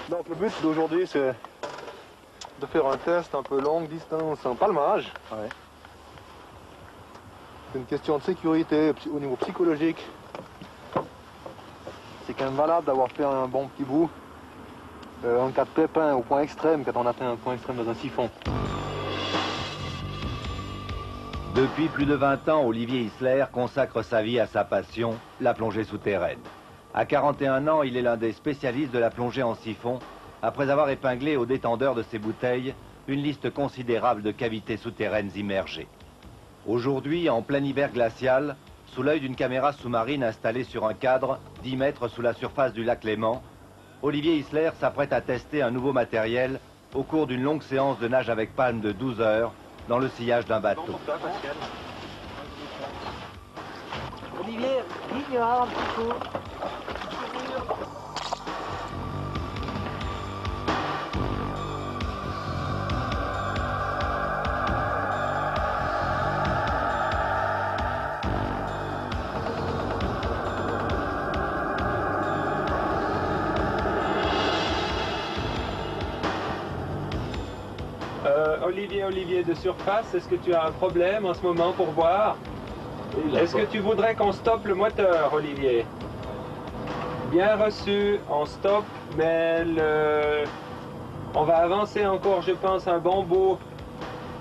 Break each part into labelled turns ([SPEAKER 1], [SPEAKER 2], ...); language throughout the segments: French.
[SPEAKER 1] Donc le but d'aujourd'hui c'est de faire un test un peu longue distance en palmage.
[SPEAKER 2] Ouais.
[SPEAKER 1] C'est une question de sécurité au niveau psychologique. C'est quand même valable d'avoir fait un bon petit bout en cas de pépin au point extrême, quand on atteint un point extrême dans un siphon.
[SPEAKER 3] Depuis plus de 20 ans, Olivier Isler consacre sa vie à sa passion, la plongée souterraine. À 41 ans, il est l'un des spécialistes de la plongée en siphon, après avoir épinglé au détendeur de ses bouteilles une liste considérable de cavités souterraines immergées. Aujourd'hui, en plein hiver glacial, sous l'œil d'une caméra sous-marine installée sur un cadre 10 mètres sous la surface du lac Léman, Olivier Isler s'apprête à tester un nouveau matériel au cours d'une longue séance de nage avec palme de 12 heures dans le sillage d'un bateau.
[SPEAKER 2] Olivier, ignore un petit coup.
[SPEAKER 4] Olivier de surface, est-ce que tu as un problème en ce moment pour boire? Est-ce que tu voudrais qu'on stoppe le moteur, Olivier? Bien reçu, on stoppe, mais on va avancer encore, je pense, un bon bout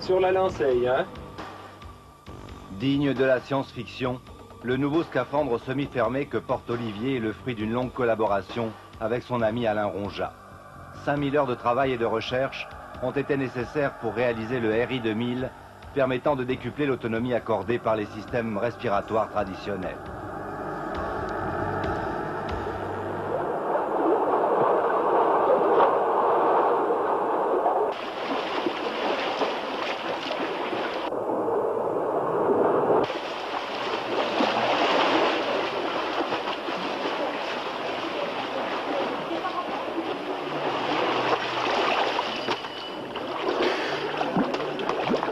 [SPEAKER 4] sur la Lanceille, hein?
[SPEAKER 3] Digne de la science-fiction, le nouveau scaphandre semi-fermé que porte Olivier est le fruit d'une longue collaboration avec son ami Alain Ronjat. 5000 heures de travail et de recherche ont été nécessaires pour réaliser le RI 2000, permettant de décupler l'autonomie accordée par les systèmes respiratoires traditionnels.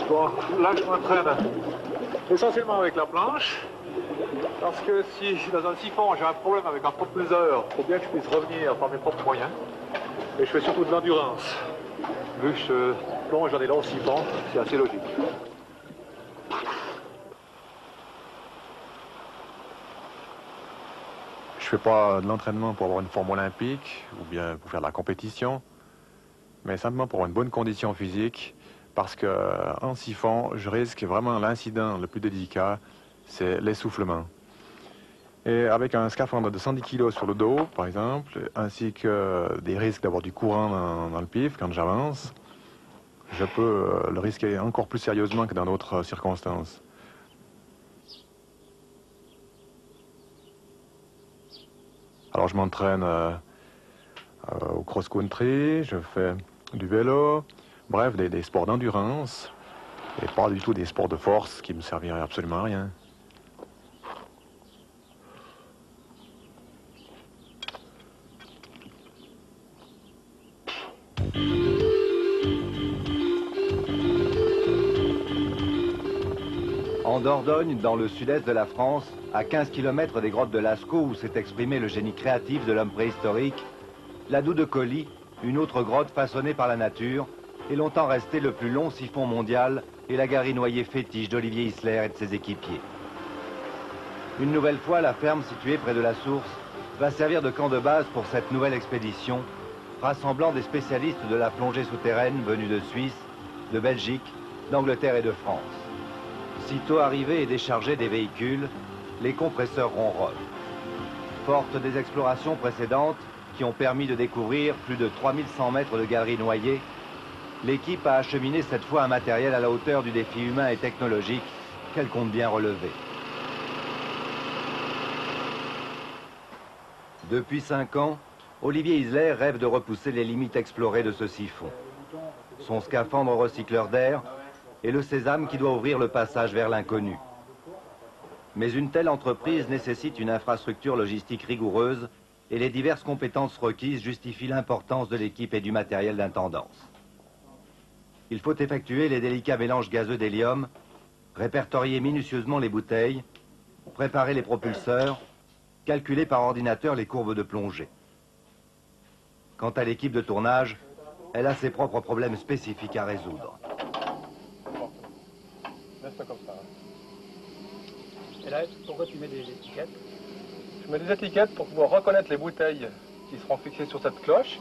[SPEAKER 1] Bon, là je m'entraîne essentiellement avec la planche, parce que si dans un siphon j'ai un problème avec un propulseur, il faut bien que je puisse revenir par mes propres moyens. Et je fais surtout de l'endurance. Vu que je plonge dans des longs siphons, c'est assez logique.
[SPEAKER 5] Je fais pas de l'entraînement pour avoir une forme olympique ou bien pour faire de la compétition, mais simplement pour avoir une bonne condition physique. Parce qu'en siphon, je risque vraiment l'incident le plus délicat, c'est l'essoufflement. Et avec un scaphandre de 110 kg sur le dos, par exemple, ainsi que des risques d'avoir du courant dans le pif quand j'avance, je peux le risquer encore plus sérieusement que dans d'autres circonstances. Alors je m'entraîne au cross-country, je fais du vélo. Bref, des sports d'endurance, et pas du tout des sports de force qui me serviraient absolument à rien.
[SPEAKER 3] En Dordogne, dans le sud-est de la France, à 15 km des grottes de Lascaux où s'est exprimé le génie créatif de l'homme préhistorique, la Doue de Colly, une autre grotte façonnée par la nature, est longtemps resté le plus long siphon mondial et la galerie noyée fétiche d'Olivier Isler et de ses équipiers. Une nouvelle fois, la ferme située près de la source va servir de camp de base pour cette nouvelle expédition, rassemblant des spécialistes de la plongée souterraine venus de Suisse, de Belgique, d'Angleterre et de France. Sitôt arrivés et déchargés des véhicules, les compresseurs ronronnent. Forte des explorations précédentes qui ont permis de découvrir plus de 3100 mètres de galeries noyées, l'équipe a acheminé cette fois un matériel à la hauteur du défi humain et technologique qu'elle compte bien relever. Depuis 5 ans, Olivier Isler rêve de repousser les limites explorées de ce siphon. Son scaphandre recycleur d'air est le sésame qui doit ouvrir le passage vers l'inconnu. Mais une telle entreprise nécessite une infrastructure logistique rigoureuse et les diverses compétences requises justifient l'importance de l'équipe et du matériel d'intendance. Il faut effectuer les délicats mélanges gazeux d'hélium, répertorier minutieusement les bouteilles, préparer les propulseurs, calculer par ordinateur les courbes de plongée. Quant à l'équipe de tournage, elle a ses propres problèmes spécifiques à résoudre.
[SPEAKER 1] Laisse-le comme ça.
[SPEAKER 2] Et là, pourquoi tu mets des étiquettes?
[SPEAKER 1] Je mets des étiquettes pour pouvoir reconnaître les bouteilles qui seront fixées sur cette cloche.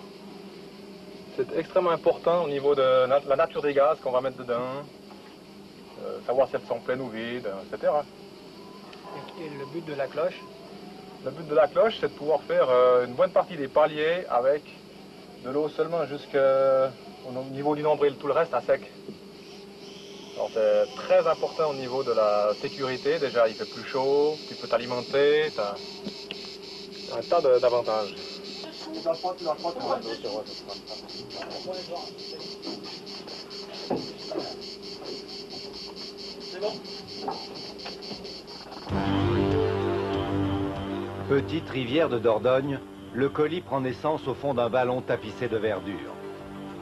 [SPEAKER 1] C'est extrêmement important au niveau de la nature des gaz qu'on va mettre dedans, savoir si elles sont pleines ou vides, etc.
[SPEAKER 2] Et le but de la cloche?
[SPEAKER 1] Le but de la cloche, c'est de pouvoir faire une bonne partie des paliers avec de l'eau seulement jusqu'au niveau du nombril, tout le reste à sec. Alors c'est très important au niveau de la sécurité. Déjà, il fait plus chaud, tu peux t'alimenter, tu as un tas d'avantages.
[SPEAKER 3] Petite rivière de Dordogne, le Colis prend naissance au fond d'un vallon tapissé de verdure.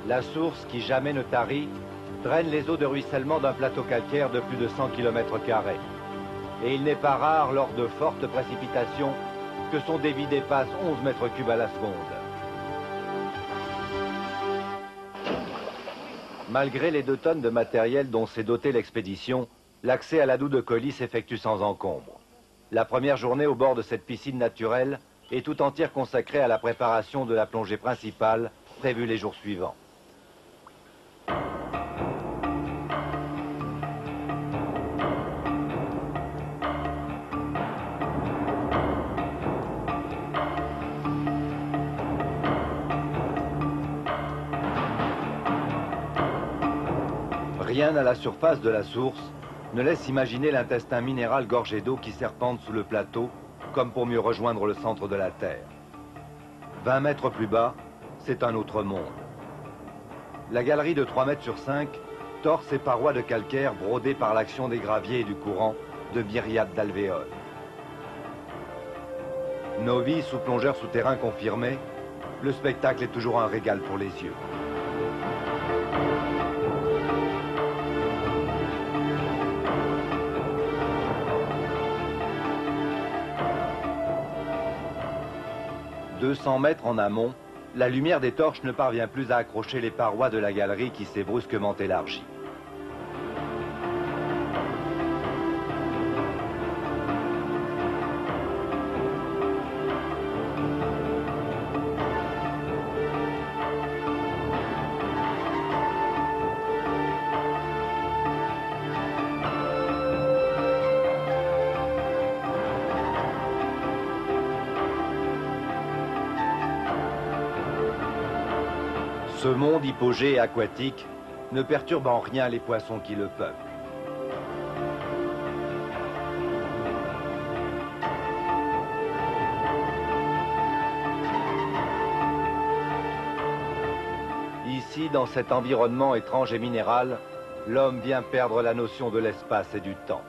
[SPEAKER 3] La source, qui jamais ne tarit, draine les eaux de ruissellement d'un plateau calcaire de plus de 100 km². Et il n'est pas rare, lors de fortes précipitations, que son débit dépasse 11 mètres cubes à la seconde. Malgré les 2 tonnes de matériel dont s'est dotée l'expédition, l'accès à l'adout de Colis s'effectue sans encombre. La première journée au bord de cette piscine naturelle est tout entière consacrée à la préparation de la plongée principale, prévue les jours suivants. Rien à la surface de la source ne laisse imaginer l'intestin minéral gorgé d'eau qui serpente sous le plateau, comme pour mieux rejoindre le centre de la Terre. 20 mètres plus bas, c'est un autre monde. La galerie de 3 mètres sur 5 tord ses parois de calcaire brodées par l'action des graviers et du courant de myriades d'alvéoles. Novice ou plongeur souterrain confirmé, le spectacle est toujours un régal pour les yeux. « 200 mètres en amont, la lumière des torches ne parvient plus à accrocher les parois de la galerie qui s'est brusquement élargie. Ce monde hypogée et aquatique ne perturbe en rien les poissons qui le peuplent. Ici, dans cet environnement étrange et minéral, l'homme vient perdre la notion de l'espace et du temps.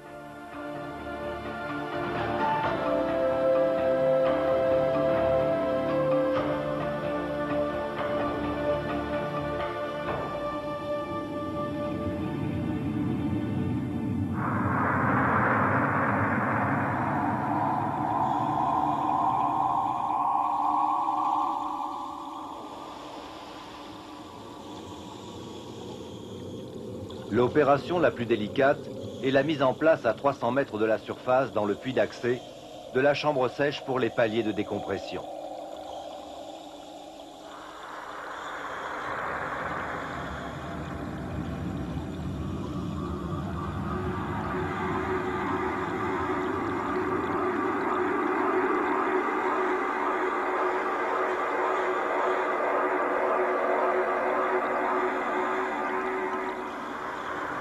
[SPEAKER 3] L'opération la plus délicate est la mise en place à 300 mètres de la surface, dans le puits d'accès, de la chambre sèche pour les paliers de décompression.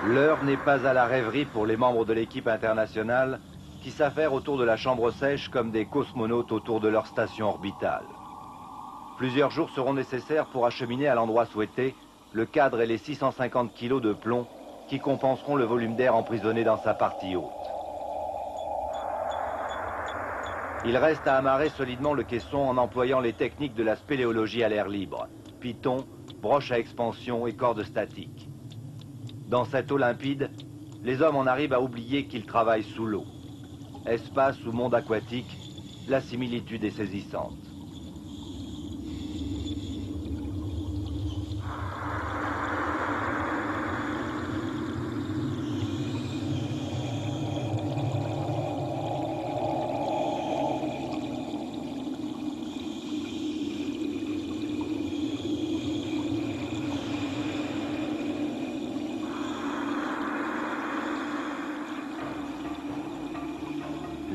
[SPEAKER 3] L'heure n'est pas à la rêverie pour les membres de l'équipe internationale qui s'affairent autour de la chambre sèche comme des cosmonautes autour de leur station orbitale. Plusieurs jours seront nécessaires pour acheminer à l'endroit souhaité le cadre et les 650 kilos de plomb qui compenseront le volume d'air emprisonné dans sa partie haute. Il reste à amarrer solidement le caisson en employant les techniques de la spéléologie à l'air libre, piton, broche à expansion et corde statique. Dans cette eau limpide, les hommes en arrivent à oublier qu'ils travaillent sous l'eau. Espace ou monde aquatique, la similitude est saisissante.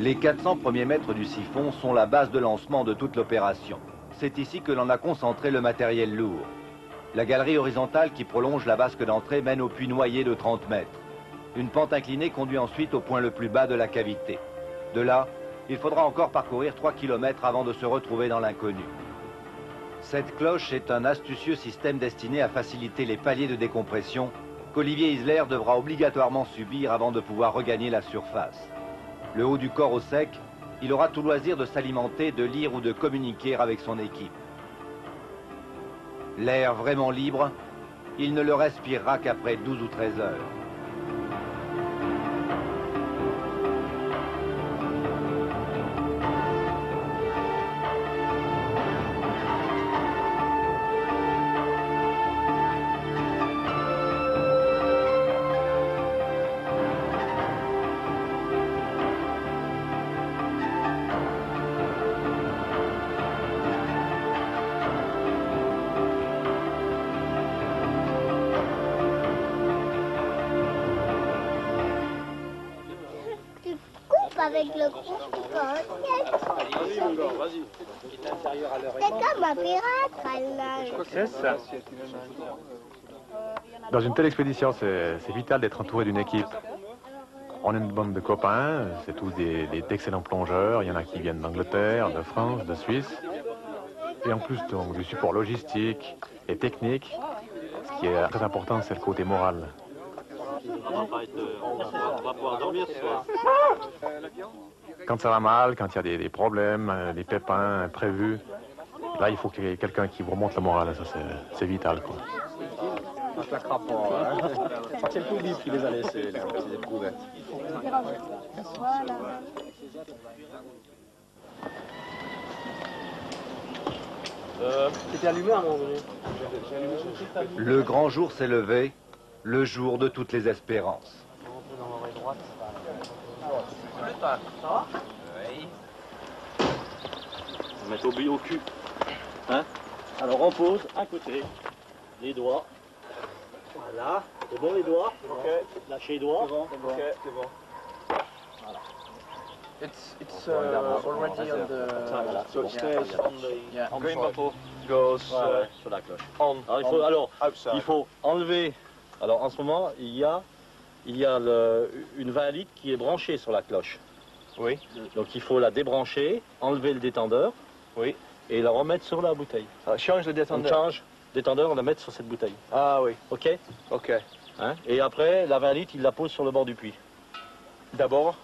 [SPEAKER 3] Les 400 premiers mètres du siphon sont la base de lancement de toute l'opération. C'est ici que l'on a concentré le matériel lourd. La galerie horizontale qui prolonge la vasque d'entrée mène au puits noyé de 30 mètres. Une pente inclinée conduit ensuite au point le plus bas de la cavité. De là, il faudra encore parcourir 3 km avant de se retrouver dans l'inconnu. Cette cloche est un astucieux système destiné à faciliter les paliers de décompression qu'Olivier Isler devra obligatoirement subir avant de pouvoir regagner la surface. Le haut du corps au sec, il aura tout loisir de s'alimenter, de lire ou de communiquer avec son équipe. L'air vraiment libre, il ne le respirera qu'après 12 ou 13 heures.
[SPEAKER 6] Avec le c'est comme un pirate, là.
[SPEAKER 4] C'est ça.
[SPEAKER 5] Dans une telle expédition, c'est vital d'être entouré d'une équipe. On est une bande de copains, c'est tous d'excellents plongeurs. Il y en a qui viennent d'Angleterre, de France, de Suisse. Et en plus donc, du support logistique et technique, ce qui est très important, c'est le côté moral.
[SPEAKER 7] On va pouvoir dormir ce soir.
[SPEAKER 5] Quand ça va mal, quand il y a des problèmes, des pépins imprévus, là, il faut qu'il y ait quelqu'un qui vous remonte le moral. Ça, c'est vital, quoi.
[SPEAKER 2] On se claquera pas, hein. C'est le public qui les a laissés, là, ces éprouvettes. C'était allumé à un moment donné.
[SPEAKER 3] Le grand jour s'est levé, le jour de toutes les espérances.
[SPEAKER 7] On va mettre au cul. Hein? Alors on pose à côté les doigts. Voilà. C'est bon les doigts? Ok. Lâchez les doigts.
[SPEAKER 2] C'est bon. Ok, c'est bon. Voilà. It's already on the...
[SPEAKER 7] So it stays on the
[SPEAKER 2] green bottle
[SPEAKER 7] goes sur la cloche. Alors il faut enlever. Alors en ce moment il y a une 20 litres qui est branchée sur la cloche.
[SPEAKER 2] Oui.
[SPEAKER 7] Donc il faut la débrancher, enlever le détendeur.
[SPEAKER 2] Oui.
[SPEAKER 7] Et la remettre sur la bouteille.
[SPEAKER 2] Ça change le détendeur.
[SPEAKER 7] On change le détendeur, on la met sur cette bouteille.
[SPEAKER 2] Ah oui.
[SPEAKER 7] Ok?
[SPEAKER 2] Ok.
[SPEAKER 7] Hein? Et après, la 20 litres, il la pose sur le bord du puits.
[SPEAKER 2] D'abord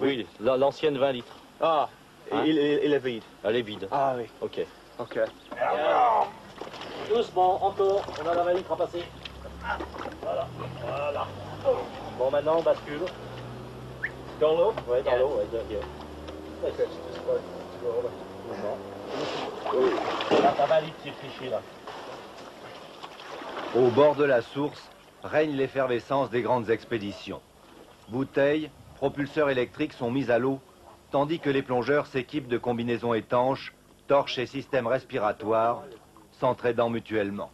[SPEAKER 7] Oui, l'ancienne 20 litres.
[SPEAKER 2] Ah,
[SPEAKER 7] Hein?
[SPEAKER 2] il est vide.
[SPEAKER 7] Elle est vide.
[SPEAKER 2] Ah oui.
[SPEAKER 7] Ok.
[SPEAKER 2] Ok.
[SPEAKER 7] Doucement, encore. On a la 20 litres à passer. Voilà. Voilà. Bon, maintenant, on bascule. Dans l'eau? Ouais, dans l'eau. Ouais, la 20 litres, c'est fiché, là.
[SPEAKER 3] Au bord de la source règne l'effervescence des grandes expéditions. Bouteilles, propulseurs électriques sont mis à l'eau, tandis que les plongeurs s'équipent de combinaisons étanches, torches et systèmes respiratoires, s'entraidant mutuellement.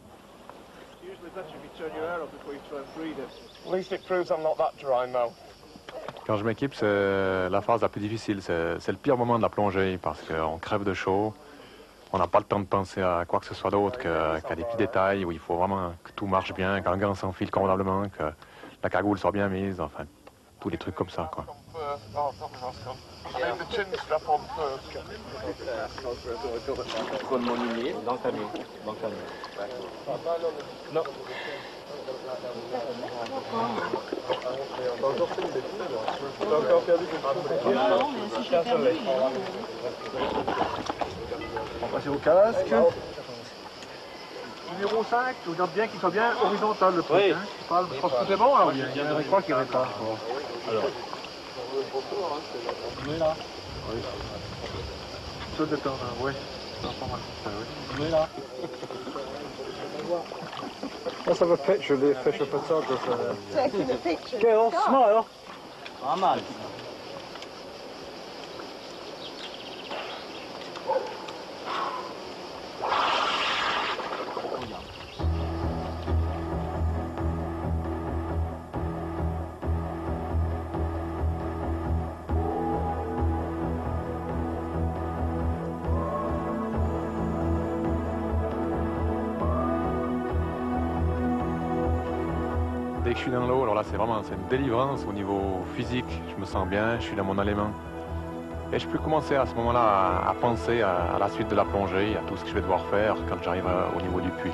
[SPEAKER 5] Quand je m'équipe, c'est la phase la plus difficile. C'est le pire moment de la plongée parce qu'on crève de chaud. On n'a pas le temps de penser à quoi que ce soit d'autre qu'à des petits détails où il faut vraiment que tout marche bien, que l'engin s'enfile convenablement, que la cagoule soit bien mise, enfin, tous les trucs comme ça, quoi.
[SPEAKER 7] Mon lignée, dans le camion. Non.
[SPEAKER 1] On va passer au casque. Numéro 5, tu regardes bien qu'il soit bien horizontal le truc.
[SPEAKER 7] Oui.
[SPEAKER 1] Hein. Je pense que c'est bon, alors il y a un écran qui répare.
[SPEAKER 7] Alors.
[SPEAKER 1] Oui, là. Oui. Saut de temps, oui. Oui, là. Let's have a picture of the official photographer.
[SPEAKER 6] Taking a picture.
[SPEAKER 1] Girl, smile.
[SPEAKER 7] Pas mal.
[SPEAKER 5] que je suis dans l'eau, alors là c'est une délivrance au niveau physique. Je me sens bien, je suis dans mon élément. Et je peux commencer à ce moment-là à penser à la suite de la plongée, à tout ce que je vais devoir faire quand j'arrive au niveau du puits.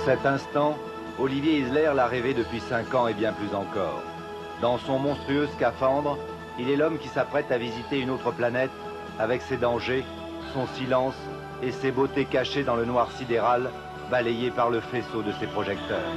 [SPEAKER 3] Cet instant, Olivier Isler l'a rêvé depuis 5 ans et bien plus encore. Dans son monstrueux scaphandre, il est l'homme qui s'apprête à visiter une autre planète avec ses dangers, son silence et ses beautés cachées dans le noir sidéral, balayé par le faisceau de ses projecteurs.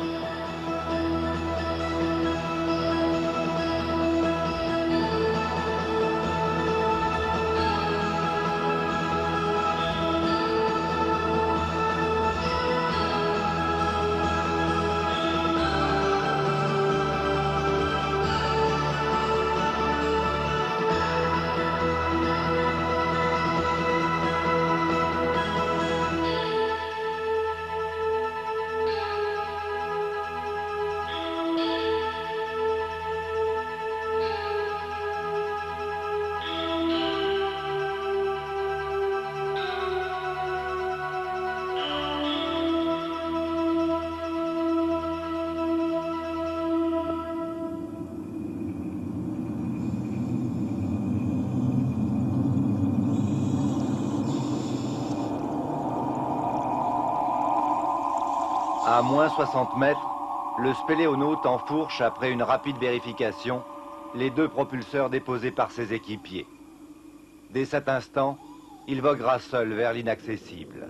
[SPEAKER 3] À moins 60 mètres, le spéléonaute enfourche, après une rapide vérification, les 2 propulseurs déposés par ses équipiers. Dès cet instant, il voguera seul vers l'inaccessible.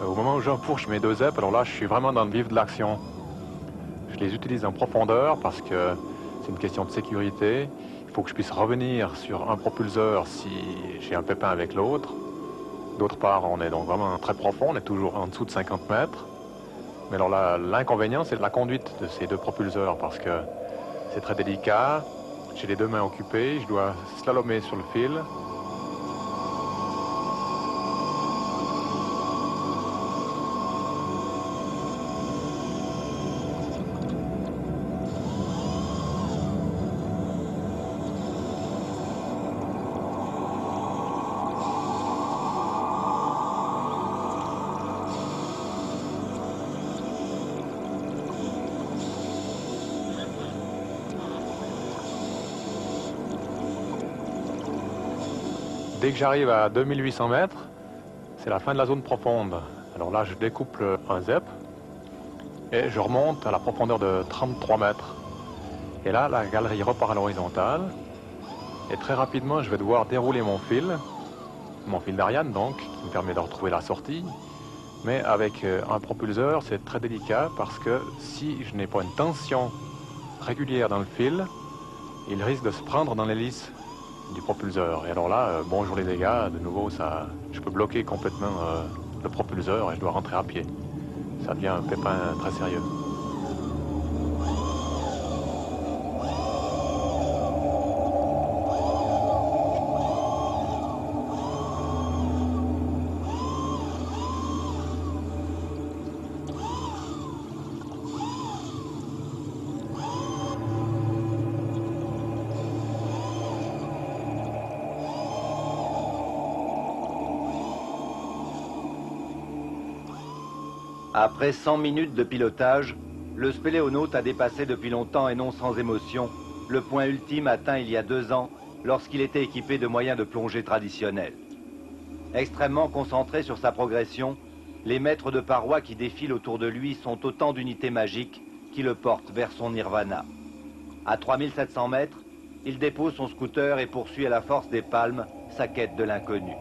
[SPEAKER 5] Au moment où j'enfourche mes 2 ZEP, alors là je suis vraiment dans le vif de l'action. Je les utilise en profondeur parce que c'est une question de sécurité. Il faut que je puisse revenir sur un propulseur si j'ai un pépin avec l'autre. D'autre part, on est donc vraiment très profond, on est toujours en dessous de 50 mètres. Mais alors là, l'inconvénient, c'est la conduite de ces 2 propulseurs parce que c'est très délicat. J'ai les 2 mains occupées, je dois slalomer sur le fil. Dès que j'arrive à 2800 mètres, c'est la fin de la zone profonde. Alors là, je découple un ZEP et je remonte à la profondeur de 33 mètres. Et là, la galerie repart à l'horizontale. Et très rapidement, je vais devoir dérouler mon fil d'Ariane donc, qui me permet de retrouver la sortie. Mais avec un propulseur, c'est très délicat parce que si je n'ai pas une tension régulière dans le fil, il risque de se prendre dans l'hélice du propulseur. Et alors là, bonjour les dégâts, de nouveau, je peux bloquer complètement le propulseur et je dois rentrer à pied. Ça devient un pépin très sérieux.
[SPEAKER 3] Après 100 minutes de pilotage, le spéléonaute a dépassé depuis longtemps et non sans émotion le point ultime atteint il y a 2 ans lorsqu'il était équipé de moyens de plongée traditionnels. Extrêmement concentré sur sa progression, les mètres de parois qui défilent autour de lui sont autant d'unités magiques qui le portent vers son nirvana. À 3700 mètres, il dépose son scooter et poursuit à la force des palmes sa quête de l'inconnu.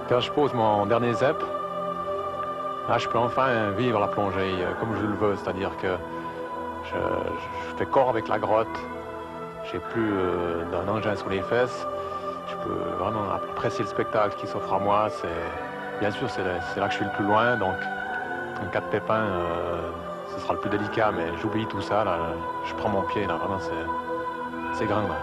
[SPEAKER 5] Quand je pose mon dernier ZEP, là, je peux enfin vivre la plongée comme je le veux, c'est-à-dire que je fais corps avec la grotte, j'ai plus d'un engin sous les fesses, je peux vraiment apprécier le spectacle qui s'offre à moi. Bien sûr, c'est là que je suis le plus loin, donc en cas de pépin, ce sera le plus délicat, mais j'oublie tout ça, là, je prends mon pied, là, vraiment, c'est grand, là.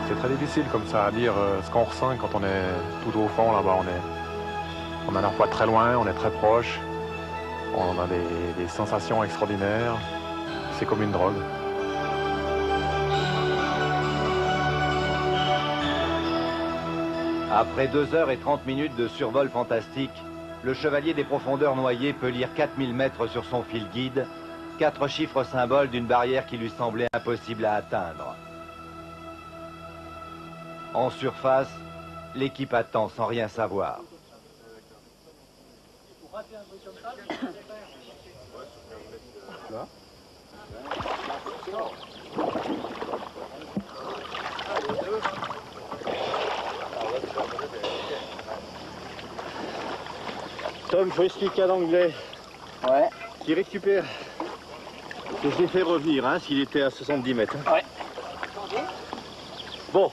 [SPEAKER 5] C'est très difficile comme ça à dire ce qu'on ressent quand on est tout au fond là-bas. On est à la fois très loin, on est très proche, on a des sensations extraordinaires. C'est comme une drogue.
[SPEAKER 3] Après 2h30 de survol fantastique, le chevalier des profondeurs noyées peut lire 4000 mètres sur son fil guide, 4 chiffres symboles d'une barrière qui lui semblait impossible à atteindre. En surface, l'équipe attend sans rien savoir.
[SPEAKER 7] Tom, il faut expliquer à l'anglais.
[SPEAKER 2] Ouais.
[SPEAKER 7] Qui récupère. Que je l'ai fait revenir, hein, s'il était à 70 mètres. Hein.
[SPEAKER 2] Ouais.
[SPEAKER 7] Bon.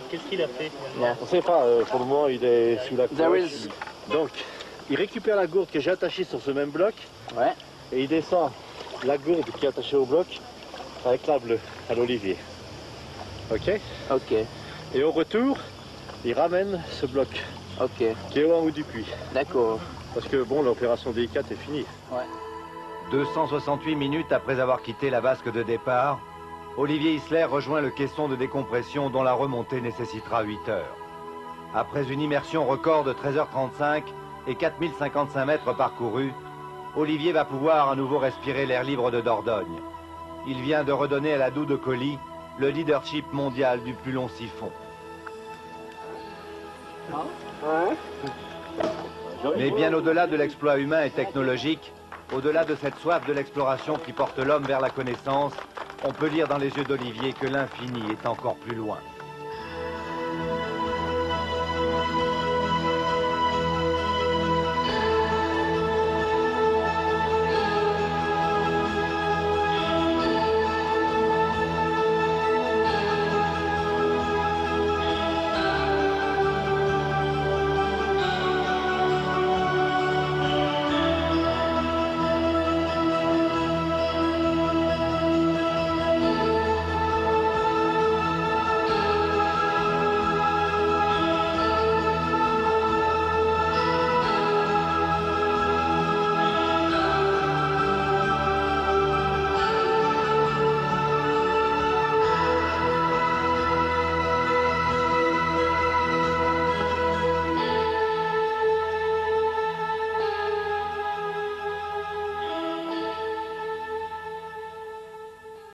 [SPEAKER 2] Qu'est-ce qu'il a fait?
[SPEAKER 7] On ne sait pas, pour le moment il est sous la
[SPEAKER 2] There
[SPEAKER 7] cloche.
[SPEAKER 2] is...
[SPEAKER 7] Donc, il récupère la gourde que j'ai attachée sur ce même bloc.
[SPEAKER 2] Ouais.
[SPEAKER 7] Et il descend la gourde qui est attachée au bloc avec la bleue à l'olivier. Ok?
[SPEAKER 2] Ok.
[SPEAKER 7] Et au retour, il ramène ce bloc.
[SPEAKER 2] Ok.
[SPEAKER 7] Qui est au haut du puits.
[SPEAKER 2] D'accord.
[SPEAKER 7] Parce que bon, l'opération délicate est finie.
[SPEAKER 2] Ouais.
[SPEAKER 3] 268 minutes après avoir quitté la vasque de départ, Olivier Isler rejoint le caisson de décompression dont la remontée nécessitera 8 heures. Après une immersion record de 13h35 et 4055 mètres parcourus, Olivier va pouvoir à nouveau respirer l'air libre de Dordogne. Il vient de redonner à la Doue de Colly le leadership mondial du plus long siphon. Mais bien au-delà de l'exploit humain et technologique, au-delà de cette soif de l'exploration qui porte l'homme vers la connaissance, on peut lire dans les yeux d'Olivier que l'infini est encore plus loin.